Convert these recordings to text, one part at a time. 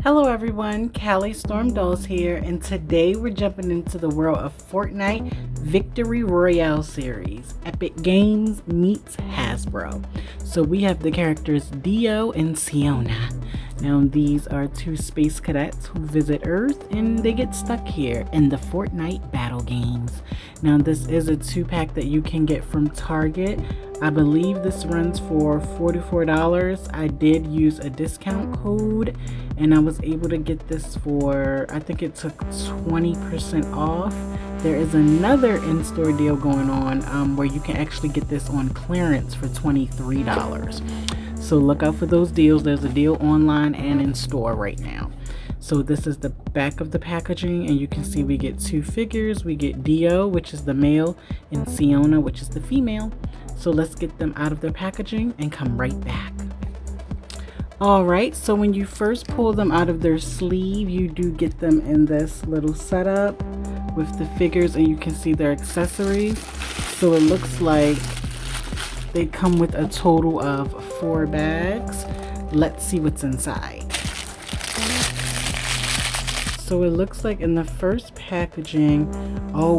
Hello everyone, Callie Storm Dolls here, and today we're jumping into the world of Fortnite Victory Royale series. Epic Games meets Hasbro. So we have the characters Dio and Siona. Now these are two space cadets who visit Earth and they get stuck here in the Fortnite battle games. Now this is a 2-pack that you can get from Target. I believe this runs for $44. I did use a discount code and I was able to get this for, I think it took 20% off. There is another in-store deal going on where you can actually get this on clearance for $23. So look out for those deals. There's a deal online and in store right now. So this is the back of the packaging, and you can see we get two figures. We get Dio, which is the male, and Siona, which is the female. So let's get them out of their packaging and come right back. Alright, so when you first pull them out of their sleeve, you do get them in this little setup with the figures, and you can see their accessories. So it looks like they come with a total of 4 bags. Let's see what's inside. So it looks like in the first packaging,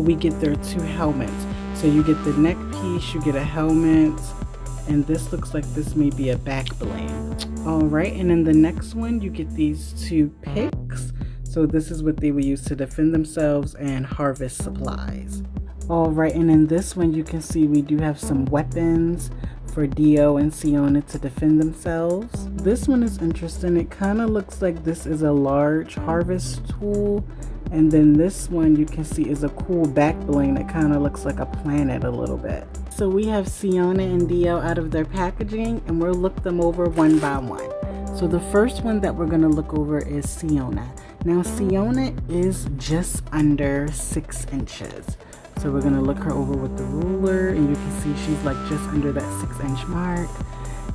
we get their 2 helmets. So you get the neck piece, you get a helmet, and this looks like this may be a back bling. Alright, and in the next one, you get these 2 picks. So this is what they will use to defend themselves and harvest supplies. Alright, and in this one, you can see we do have some weapons for Dio and Siona to defend themselves. This one is interesting. It kind of looks like this is a large harvest tool, and then this one you can see is a cool back bling that kind of looks like a planet a little bit. So we have Siona and Dio out of their packaging, and we'll look them over one by one. So the first one that we're going to look over is Siona. Now Siona is just under 6 inches. So we're going to look her over with the ruler, and you can see she's like just under that 6-inch mark.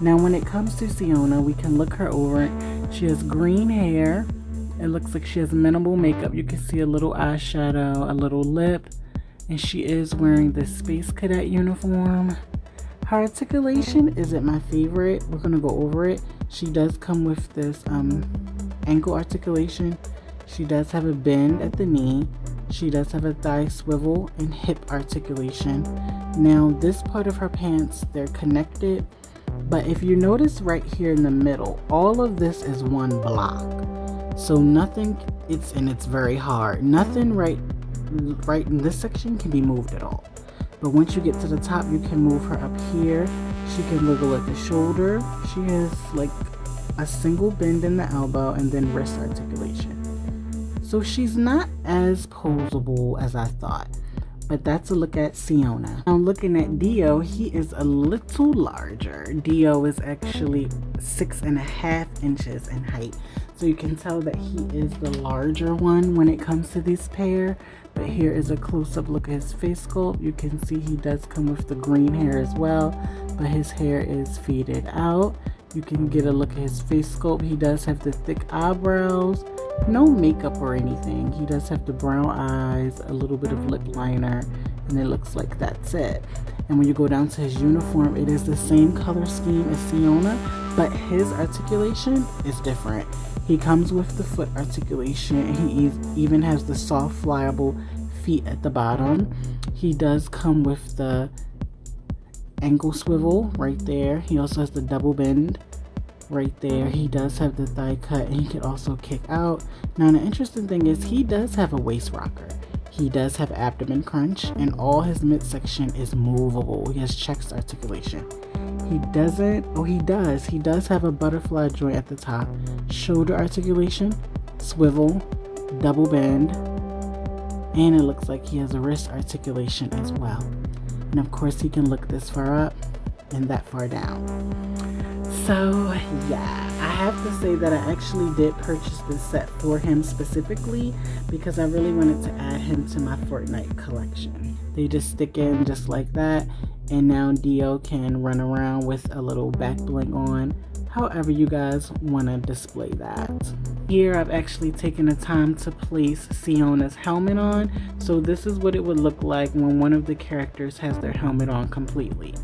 Now when it comes to Siona, we can look her over. She has green hair. It looks like she has minimal makeup. You can see a little eyeshadow, a little lip, and she is wearing this Space Cadet uniform. Her articulation isn't my favorite. We're going to go over it. She does come with this ankle articulation. She does have a bend at the knee. She does have a thigh swivel and hip articulation. Now this part of her pants, they're connected, but if you notice right here in the middle, all of this is one block. So nothing, it's very hard. Nothing right in this section can be moved at all. But once you get to the top, you can move her up here. She can wiggle at the shoulder. She has like a single bend in the elbow and then wrist articulation. So she's not as posable as I thought, but that's a look at Siona. Now looking at Dio, he is a little larger. Dio is actually 6.5 inches in height. So you can tell that he is the larger one when it comes to this pair. But here is a close-up look at his face sculpt. You can see he does come with the green hair as well, but his hair is faded out. You can get a look at his face sculpt. He does have the thick eyebrows. No makeup or anything. He does have the brown eyes, a little bit of lip liner, and it looks like that's it. And when you go down to his uniform, it is the same color scheme as Siona, but his articulation is different. He comes with the foot articulation, and he even has the soft, pliable feet at the bottom. He does come with the ankle swivel right there. He also has the double bend right there. He does have the thigh cut, and he can also kick out. Now the interesting thing is he does have a waist rocker. He does have abdomen crunch, and all his midsection is movable. He has chest articulation. He does have a butterfly joint at the top, shoulder articulation, swivel, double bend, and it looks like he has a wrist articulation as well. And of course he can look this far up and that far down. So yeah, I have to say that I actually did purchase this set for him specifically because I really wanted to add him to my Fortnite collection. They just stick in just like that, and now Dio can run around with a little back bling on, however you guys want to display that. Here I've actually taken the time to place Siona's helmet on, so this is what it would look like when one of the characters has their helmet on completely.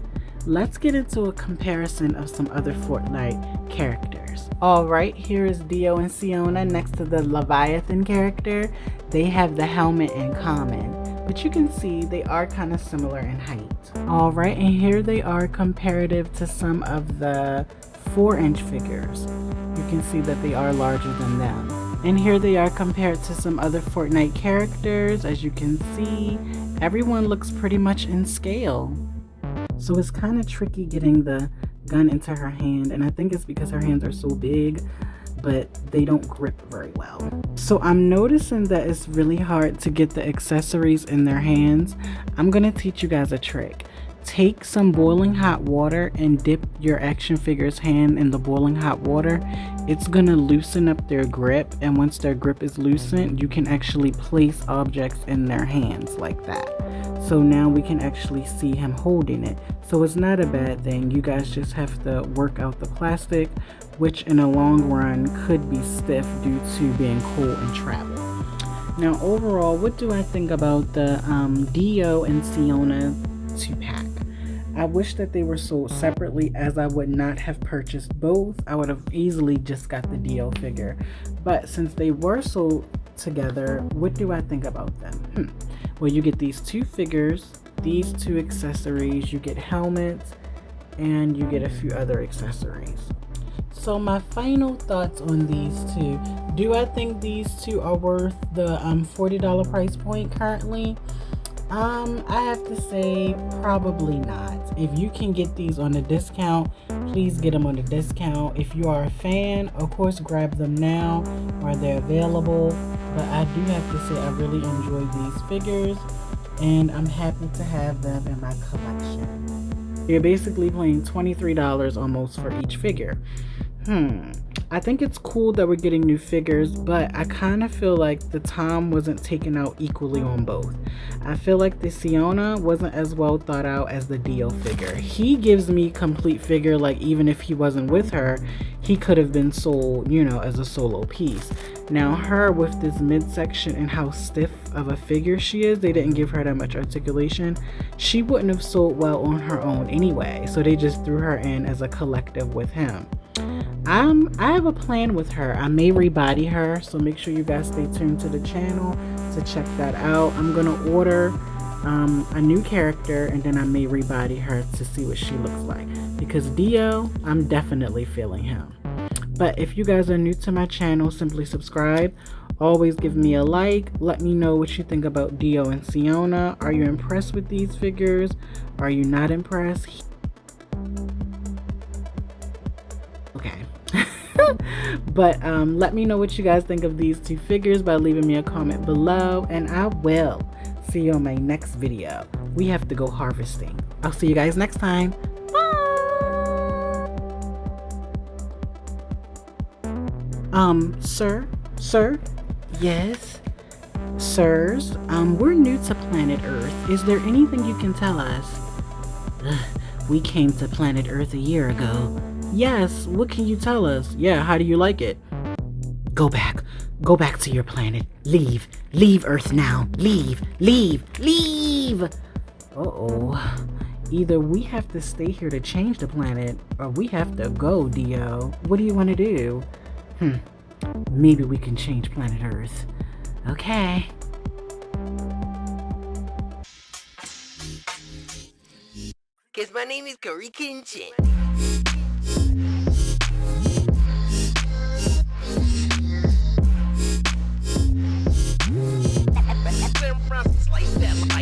let's get into a comparison of some other Fortnite characters. Alright, here is Dio and Siona next to the Leviathan character. They have the helmet in common, but you can see they are kind of similar in height. Alright, and here they are comparative to some of the 4-inch figures. You can see that they are larger than them. And here they are compared to some other Fortnite characters. As you can see, everyone looks pretty much in scale. So it's kind of tricky getting the gun into her hand, and I think it's because her hands are so big, but they don't grip very well. So I'm noticing that it's really hard to get the accessories in their hands. I'm gonna teach you guys a trick. Take some boiling hot water and dip your action figure's hand in the boiling hot water. It's gonna loosen up their grip, and once their grip is loosened, you can actually place objects in their hands like that. So now we can actually see him holding it. So it's not a bad thing. You guys just have to work out the plastic, which in a long run could be stiff due to being cold and travel. Now overall, what do I think about the Dio and Siona 2-pack? I wish that they were sold separately, as I would not have purchased both. I would have easily just got the Dio figure. But since they were sold together, what do I think about them? Well, you get these 2 figures, these 2 accessories, you get helmets, and you get a few other accessories. So my final thoughts on these 2. Do I think these 2 are worth the $40 price point currently? I have to say probably not. If you can get these on a discount, please get them on a discount. If you are a fan, of course grab them now while they're available. But I do have to say I really enjoy these figures, and I'm happy to have them in my collection. You're basically paying $23 almost for each figure. I think it's cool that we're getting new figures, but I kind of feel like the time wasn't taken out equally on both. I feel like the Siona wasn't as well thought out as the Dio figure. He gives me complete figure, like even if he wasn't with her, he could have been sold, you know, as a solo piece. Now her, with this midsection and how stiff of a figure she is, they didn't give her that much articulation. She wouldn't have sold well on her own anyway, so they just threw her in as a collective with him. I have a plan with her. I may rebody her, so make sure you guys stay tuned to the channel to check that out. I'm gonna order a new character, and then I may rebody her to see what she looks like, because Dio, I'm definitely feeling him. But if you guys are new to my channel, simply subscribe. Always give me a like. Let me know what you think about Dio and Siona. Are you impressed with these figures? Are you not impressed? Okay. But let me know what you guys think of these 2 figures by leaving me a comment below, and I will see you on my next video. We have to go harvesting. I'll see you guys next time. Sir? Yes? Sirs, we're new to planet Earth. Is there anything you can tell us? We came to planet Earth a year ago. Yes, what can you tell us? Yeah, how do you like it? Go back to your planet. Leave Earth now. Leave. Uh-oh. Either we have to stay here to change the planet, or we have to go, Dio. What do you want to do? Maybe we can change planet Earth. Okay. Cause my name is Karikin. Slice that.